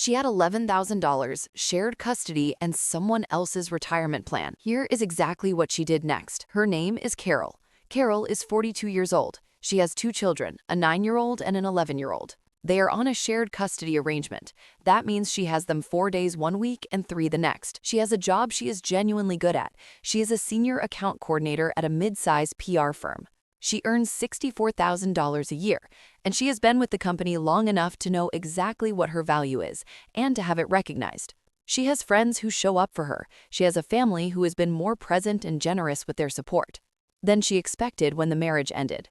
She had $11,000, shared custody, and someone else's retirement plan. Here is exactly what she did next. Her name is Carol. Carol is 42 years old. She has two children, a 9-year-old and an 11-year-old. They are on a shared custody arrangement. That means she has them 4 days one week and 3 the next. She has a job she is genuinely good at. She is a senior account coordinator at a mid-size PR firm. She earns $64,000 a year, and she has been with the company long enough to know exactly what her value is and to have it recognized. She has friends who show up for her. She has a family who has been more present and generous with their support than she expected when the marriage ended.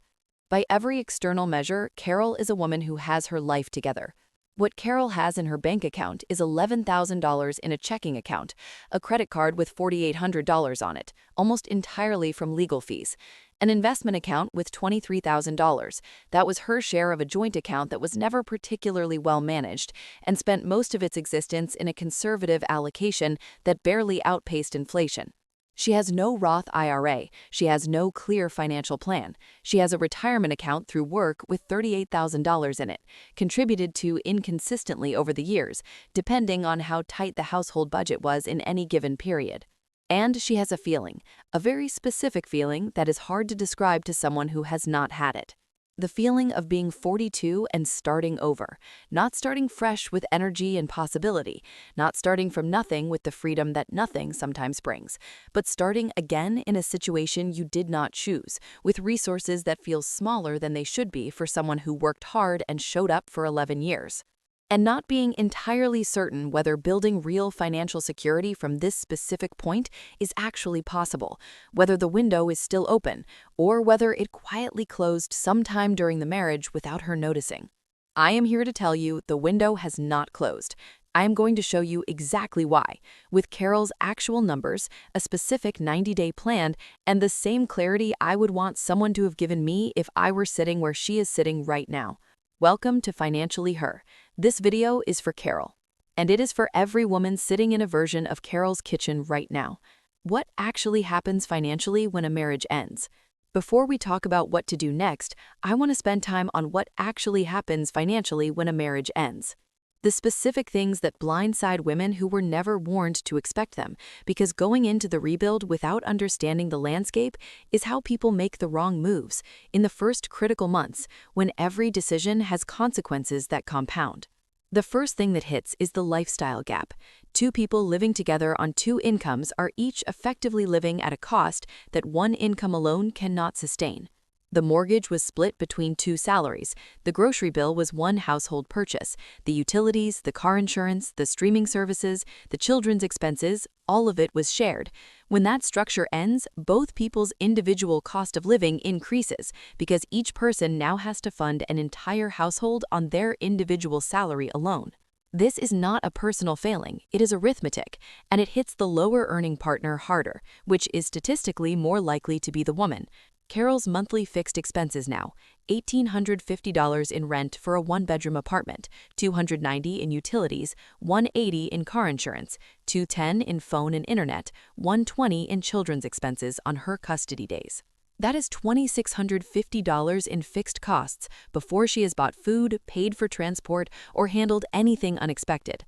By every external measure, Carol is a woman who has her life together. What Carol has in her bank account is $11,000 in a checking account, a credit card with $4,800 on it, almost entirely from legal fees, an investment account with $23,000. That was her share of a joint account that was never particularly well managed and spent most of its existence in a conservative allocation that barely outpaced inflation. She has no Roth IRA. She has no clear financial plan. She has a retirement account through work with $38,000 in it, contributed to inconsistently over the years, depending on how tight the household budget was in any given period. And she has a feeling, a very specific feeling that is hard to describe to someone who has not had it. The feeling of being 42 and starting over, not starting fresh with energy and possibility, not starting from nothing with the freedom that nothing sometimes brings, but starting again in a situation you did not choose, with resources that feel smaller than they should be for someone who worked hard and showed up for 11 years. And not being entirely certain whether building real financial security from this specific point is actually possible, whether the window is still open, or whether it quietly closed sometime during the marriage without her noticing. I am here to tell you the window has not closed. I am going to show you exactly why, with Carol's actual numbers, a specific 90-day plan, and the same clarity I would want someone to have given me if I were sitting where she is sitting right now. Welcome to Financially Her. This video is for Carol, and it is for every woman sitting in a version of Carol's kitchen right now. What actually happens financially when a marriage ends? Before we talk about what to do next, I want to spend time on what actually happens financially when a marriage ends. The specific things that blindside women who were never warned to expect them, because going into the rebuild without understanding the landscape is how people make the wrong moves in the first critical months, when every decision has consequences that compound. The first thing that hits is the lifestyle gap. Two people living together on two incomes are each effectively living at a cost that one income alone cannot sustain. The mortgage was split between two salaries. The grocery bill was one household purchase. The utilities, the car insurance, the streaming services, the children's expenses, all of it was shared. When that structure ends, both people's individual cost of living increases because each person now has to fund an entire household on their individual salary alone. This is not a personal failing, it is arithmetic, and it hits the lower earning partner harder, which is statistically more likely to be the woman. Carol's monthly fixed expenses now, $1,850 in rent for a one-bedroom apartment, $290 in utilities, $180 in car insurance, $210 in phone and internet, $120 in children's expenses on her custody days. That is $2,650 in fixed costs before she has bought food, paid for transport, or handled anything unexpected.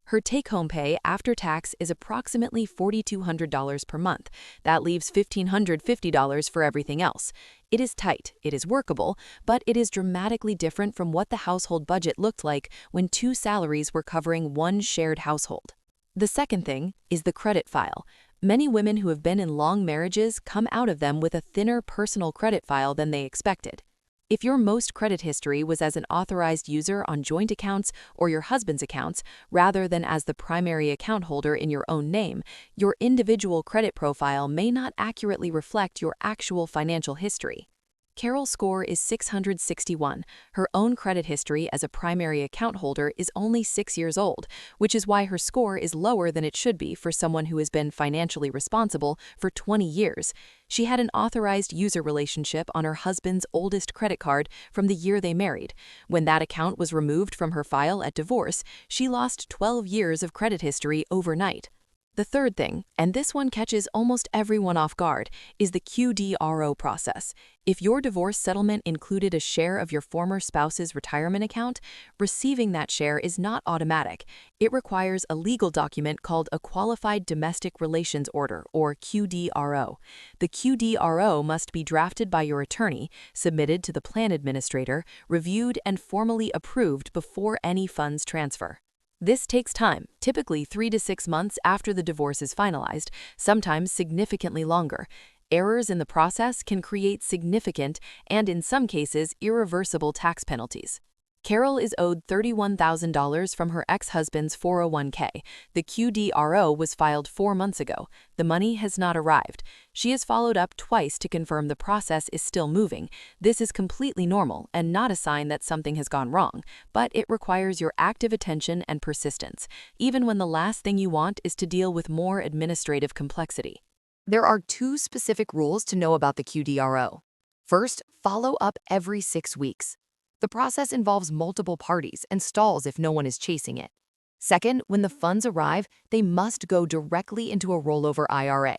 Her take-home pay after tax is approximately $4,200 per month. That leaves $1,550 for everything else. It is tight, it is workable, but it is dramatically different from what the household budget looked like when two salaries were covering one shared household. The second thing is the credit file. Many women who have been in long marriages come out of them with a thinner personal credit file than they expected. If your most credit history was as an authorized user on joint accounts or your husband's accounts, rather than as the primary account holder in your own name, your individual credit profile may not accurately reflect your actual financial history. Carol's score is 661. Her own credit history as a primary account holder is only 6 years old, which is why her score is lower than it should be for someone who has been financially responsible for 20 years. She had an authorized user relationship on her husband's oldest credit card from the year they married. When that account was removed from her file at divorce, she lost 12 years of credit history overnight. The third thing, and this one catches almost everyone off guard, is the QDRO process. If your divorce settlement included a share of your former spouse's retirement account, receiving that share is not automatic. It requires a legal document called a Qualified Domestic Relations Order, or QDRO. The QDRO must be drafted by your attorney, submitted to the plan administrator, reviewed, and formally approved before any funds transfer. This takes time, typically 3 to 6 months after the divorce is finalized, sometimes significantly longer. Errors in the process can create significant and, in some cases, irreversible tax penalties. Carol is owed $31,000 from her ex-husband's 401k. The QDRO was filed 4 months ago. The money has not arrived. She has followed up twice to confirm the process is still moving. This is completely normal and not a sign that something has gone wrong, but it requires your active attention and persistence, even when the last thing you want is to deal with more administrative complexity. There are 2 specific rules to know about the QDRO. First, follow up every 6 weeks. The process involves multiple parties and stalls if no one is chasing it. Second, when the funds arrive, they must go directly into a rollover IRA,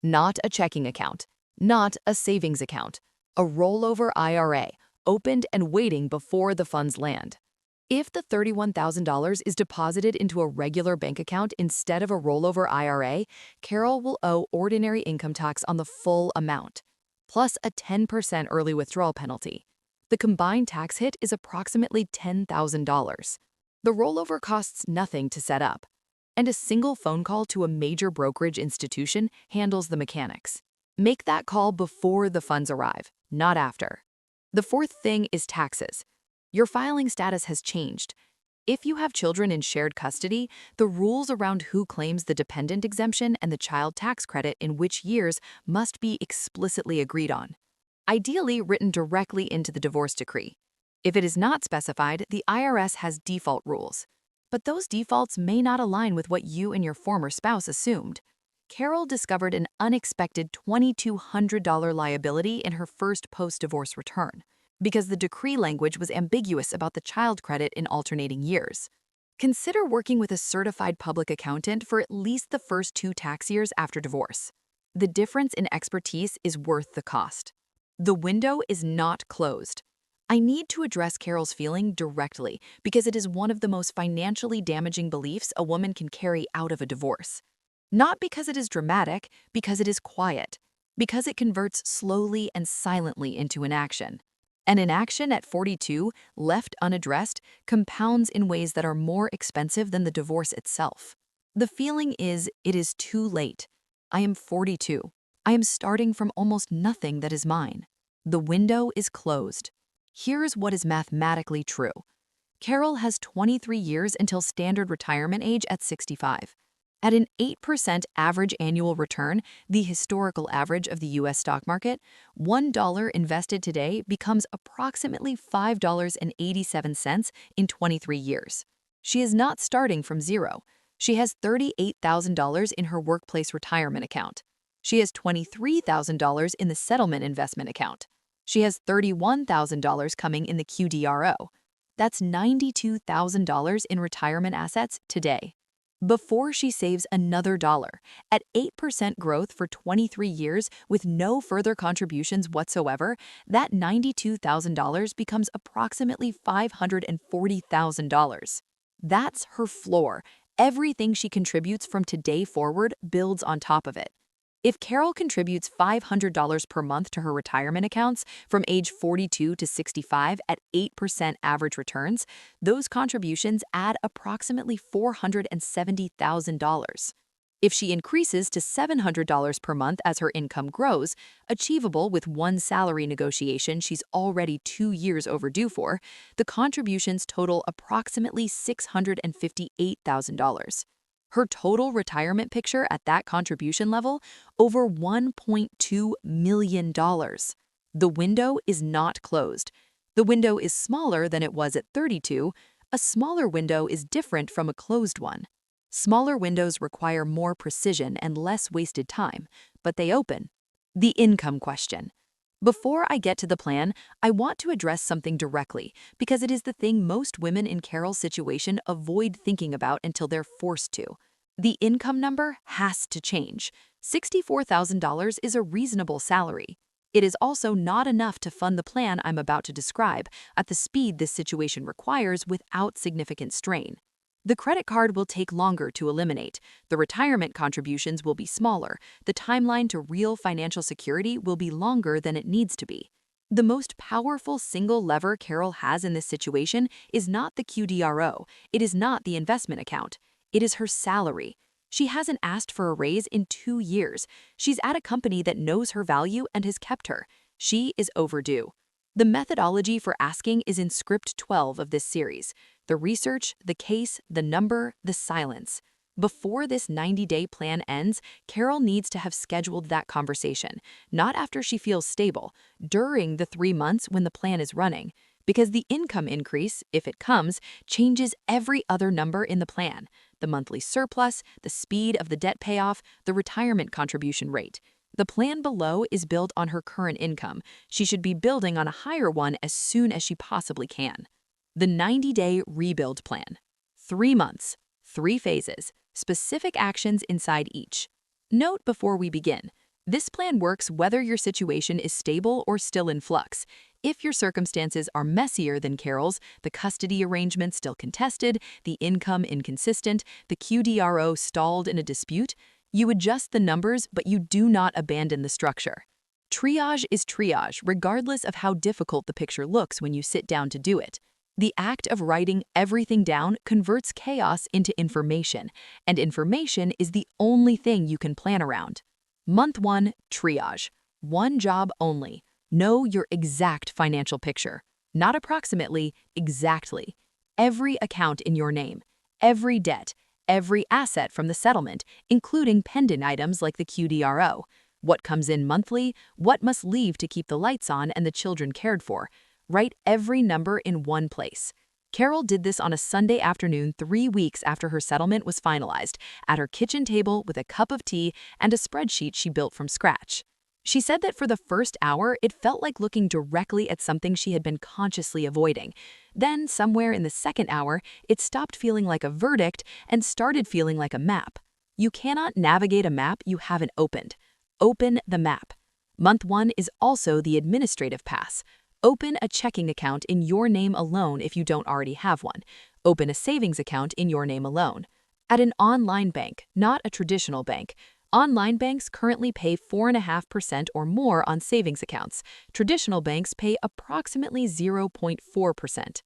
not a checking account, not a savings account, a rollover IRA, opened and waiting before the funds land. If the $31,000 is deposited into a regular bank account instead of a rollover IRA, Carol will owe ordinary income tax on the full amount, plus a 10% early withdrawal penalty. The combined tax hit is approximately $10,000. The rollover costs nothing to set up, and a single phone call to a major brokerage institution handles the mechanics. Make that call before the funds arrive, not after. The fourth thing is taxes. Your filing status has changed. If you have children in shared custody, the rules around who claims the dependent exemption and the child tax credit in which years must be explicitly agreed on, ideally written directly into the divorce decree. If it is not specified, the IRS has default rules. But those defaults may not align with what you and your former spouse assumed. Carol discovered an unexpected $2,200 liability in her first post-divorce return, because the decree language was ambiguous about the child credit in alternating years. Consider working with a certified public accountant for at least the first 2 tax years after divorce. The difference in expertise is worth the cost. The window is not closed. I need to address Carol's feeling directly because it is one of the most financially damaging beliefs a woman can carry out of a divorce. Not because it is dramatic, because it is quiet, because it converts slowly and silently into inaction. An inaction at 42, left unaddressed, compounds in ways that are more expensive than the divorce itself. The feeling is, it is too late. I am 42. I am starting from almost nothing that is mine. The window is closed. Here's what is mathematically true. Carol has 23 years until standard retirement age at 65. At an 8% average annual return, the historical average of the U.S. stock market, $1 invested today becomes approximately $5.87 in 23 years. She is not starting from zero. She has $38,000 in her workplace retirement account. She has $23,000 in the settlement investment account. She has $31,000 coming in the QDRO. That's $92,000 in retirement assets today. Before she saves another dollar, at 8% growth for 23 years with no further contributions whatsoever, that $92,000 becomes approximately $540,000. That's her floor. Everything she contributes from today forward builds on top of it. If Carol contributes $500 per month to her retirement accounts from age 42 to 65 at 8% average returns, those contributions add approximately $470,000. If she increases to $700 per month as her income grows, achievable with one salary negotiation she's already 2 years overdue for, the contributions total approximately $658,000. Her total retirement picture at that contribution level, over $1.2 million. The window is not closed. The window is smaller than it was at 32. A smaller window is different from a closed one. Smaller windows require more precision and less wasted time, but they open. The income question. Before I get to the plan, I want to address something directly because it is the thing most women in Carol's situation avoid thinking about until they're forced to. The income number has to change. $64,000 is a reasonable salary. It is also not enough to fund the plan I'm about to describe at the speed this situation requires without significant strain. The credit card will take longer to eliminate, the retirement contributions will be smaller, the timeline to real financial security will be longer than it needs to be. The most powerful single lever Carol has in this situation is not the QDRO, it is not the investment account, it is her salary. She hasn't asked for a raise in 2 years. She's at a company that knows her value and has kept her. She is overdue. The methodology for asking is in script 12 of this series. The research, the case, the number, the silence. Before this 90-day plan ends, Carol needs to have scheduled that conversation, not after she feels stable, during the 3 months when the plan is running. Because the income increase, if it comes, changes every other number in the plan. The monthly surplus, the speed of the debt payoff, the retirement contribution rate. The plan below is built on her current income. She should be building on a higher one as soon as she possibly can. The 90-day rebuild plan. 3 months, 3 phases, specific actions inside each. Note before we begin, this plan works whether your situation is stable or still in flux. If your circumstances are messier than Carol's, the custody arrangement still contested, the income inconsistent, the QDRO stalled in a dispute, you adjust the numbers but you do not abandon the structure. Triage is triage regardless of how difficult the picture looks when you sit down to do it. The act of writing everything down converts chaos into information, and information is the only thing you can plan around. Month 1, triage. One job only. Know your exact financial picture. Not approximately, exactly. Every account in your name. Every debt. Every asset from the settlement, including pending items like the QDRO. What comes in monthly, what must leave to keep the lights on and the children cared for. Write every number in one place. Carol did this on a Sunday afternoon 3 weeks after her settlement was finalized, at her kitchen table with a cup of tea and a spreadsheet she built from scratch. She said that for the first hour, it felt like looking directly at something she had been consciously avoiding. Then, somewhere in the second hour, it stopped feeling like a verdict and started feeling like a map. You cannot navigate a map you haven't opened. Open the map. Month 1 is also the administrative pass. Open a checking account in your name alone if you don't already have one. Open a savings account in your name alone. At an online bank, not a traditional bank. Online banks currently pay 4.5% or more on savings accounts. Traditional banks pay approximately 0.4%.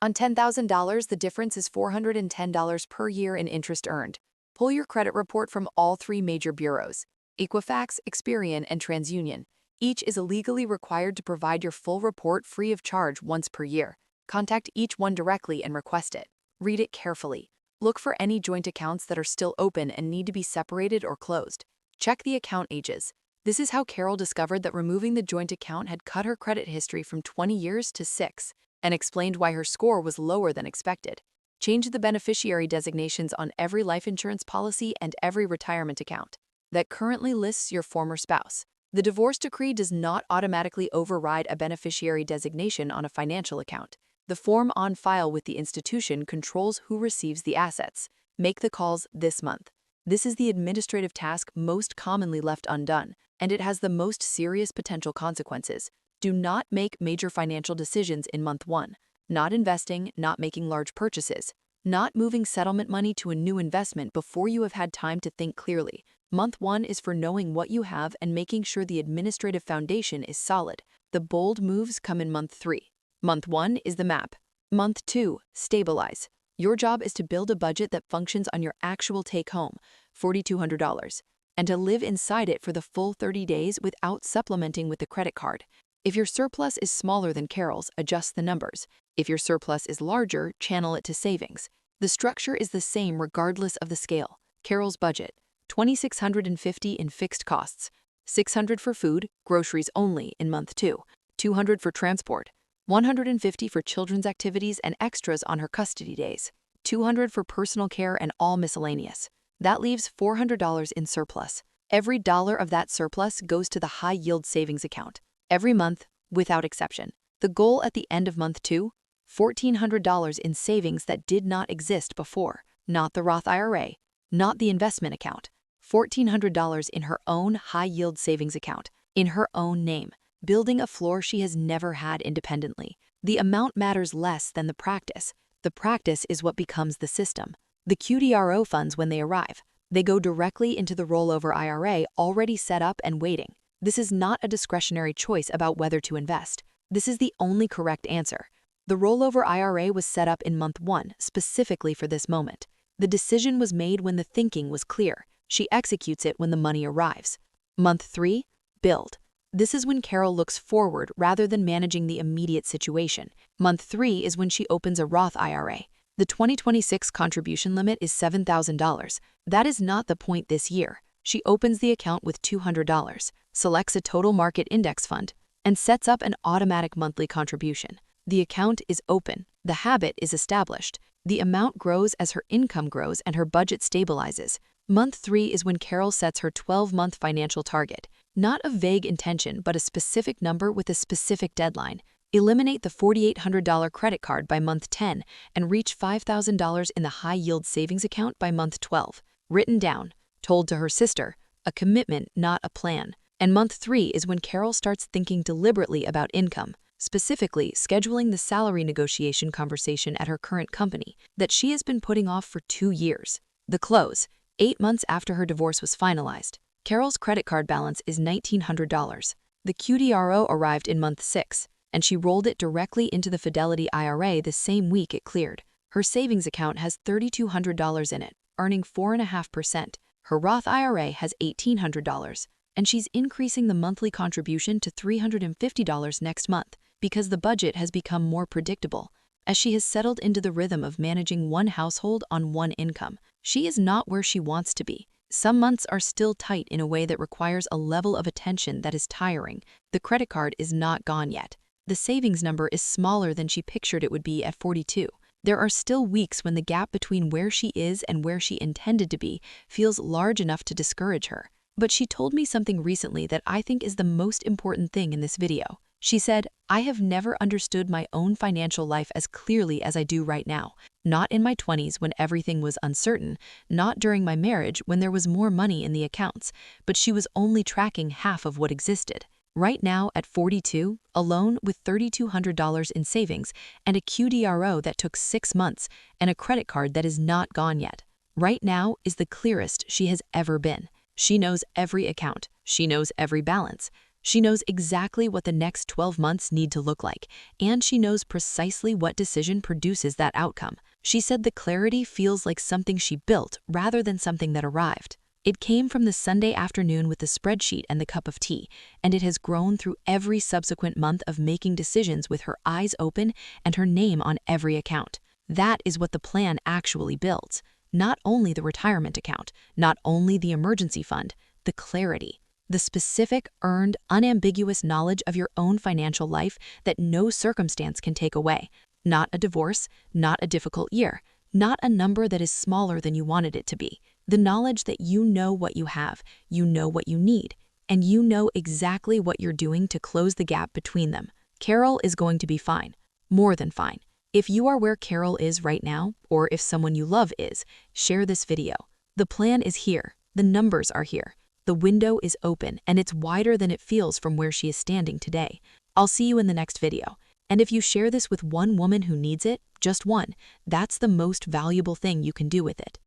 On $10,000, the difference is $410 per year in interest earned. Pull your credit report from all 3 major bureaus, Equifax, Experian, and TransUnion. Each is legally required to provide your full report free of charge once per year. Contact each one directly and request it. Read it carefully. Look for any joint accounts that are still open and need to be separated or closed. Check the account ages. This is how Carol discovered that removing the joint account had cut her credit history from 20 years to 6, and explained why her score was lower than expected. Change the beneficiary designations on every life insurance policy and every retirement account that currently lists your former spouse. The divorce decree does not automatically override a beneficiary designation on a financial account. The form on file with the institution controls who receives the assets. Make the calls this month. This is the administrative task most commonly left undone, and it has the most serious potential consequences. Do not make major financial decisions in month 1. Not investing, not making large purchases, not moving settlement money to a new investment before you have had time to think clearly. Month 1 is for knowing what you have and making sure the administrative foundation is solid. The bold moves come in month 3. Month 1 is the map. Month 2, stabilize. Your job is to build a budget that functions on your actual take-home, $4,200, and to live inside it for the full 30 days without supplementing with the credit card. If your surplus is smaller than Carol's, adjust the numbers. If your surplus is larger, channel it to savings. The structure is the same regardless of the scale. Carol's budget, $2,650 in fixed costs, $600 for food, groceries only in month 2, $200 for transport, $150 for children's activities and extras on her custody days, $200 for personal care and all miscellaneous. That leaves $400 in surplus. Every dollar of that surplus goes to the high-yield savings account, every month, without exception. The goal at the end of month 2, $1,400 in savings that did not exist before, not the Roth IRA, not the investment account. $1,400 in her own high-yield savings account, in her own name, building a floor she has never had independently. The amount matters less than the practice. The practice is what becomes the system. The QDRO funds, when they arrive, they go directly into the rollover IRA already set up and waiting. This is not a discretionary choice about whether to invest. This is the only correct answer. The rollover IRA was set up in month 1 specifically for this moment. The decision was made when the thinking was clear. She executes it when the money arrives. Month 3, build. This is when Carol looks forward rather than managing the immediate situation. Month 3 is when she opens a Roth IRA. The 2026 contribution limit is $7,000. That is not the point this year. She opens the account with $200, selects a total market index fund, and sets up an automatic monthly contribution. The account is open. The habit is established. The amount grows as her income grows and her budget stabilizes. Month 3 is when Carol sets her 12-month financial target. Not a vague intention, but a specific number with a specific deadline. Eliminate the $4,800 credit card by month 10 and reach $5,000 in the high-yield savings account by month 12. Written down, told to her sister, a commitment, not a plan. And month 3 is when Carol starts thinking deliberately about income, specifically scheduling the salary negotiation conversation at her current company that she has been putting off for 2 years. The close, 8 months after her divorce was finalized. Carol's credit card balance is $1,900. The QDRO arrived in month 6, and she rolled it directly into the Fidelity IRA the same week it cleared. Her savings account has $3,200 in it, earning 4.5%. Her Roth IRA has $1,800, and she's increasing the monthly contribution to $350 next month because the budget has become more predictable. As she has settled into the rhythm of managing one household on one income, she is not where she wants to be. Some months are still tight in a way that requires a level of attention that is tiring. The credit card is not gone yet. The savings number is smaller than she pictured it would be at 42. There are still weeks when the gap between where she is and where she intended to be feels large enough to discourage her. But she told me something recently that I think is the most important thing in this video. She said, "I have never understood my own financial life as clearly as I do right now. Not in my 20s when everything was uncertain, not during my marriage when there was more money in the accounts, but she was only tracking half of what existed. Right now, at 42, alone with $3,200 in savings and a QDRO that took 6 months and a credit card that is not gone yet. Right now is the clearest she has ever been. She knows every account. She knows every balance. She knows exactly what the next 12 months need to look like, and she knows precisely what decision produces that outcome. She said the clarity feels like something she built rather than something that arrived. It came from the Sunday afternoon with the spreadsheet and the cup of tea, and it has grown through every subsequent month of making decisions with her eyes open and her name on every account. That is what the plan actually builds. Not only the retirement account, not only the emergency fund, the clarity. The specific, earned, unambiguous knowledge of your own financial life that no circumstance can take away. Not a divorce, not a difficult year, not a number that is smaller than you wanted it to be. The knowledge that you know what you have, you know what you need, and you know exactly what you're doing to close the gap between them. Carol is going to be fine, more than fine. If you are where Carol is right now, or if someone you love is, share this video. The plan is here. The numbers are here. The window is open, and it's wider than it feels from where she is standing today. I'll see you in the next video. And if you share this with one woman who needs it, just one, that's the most valuable thing you can do with it.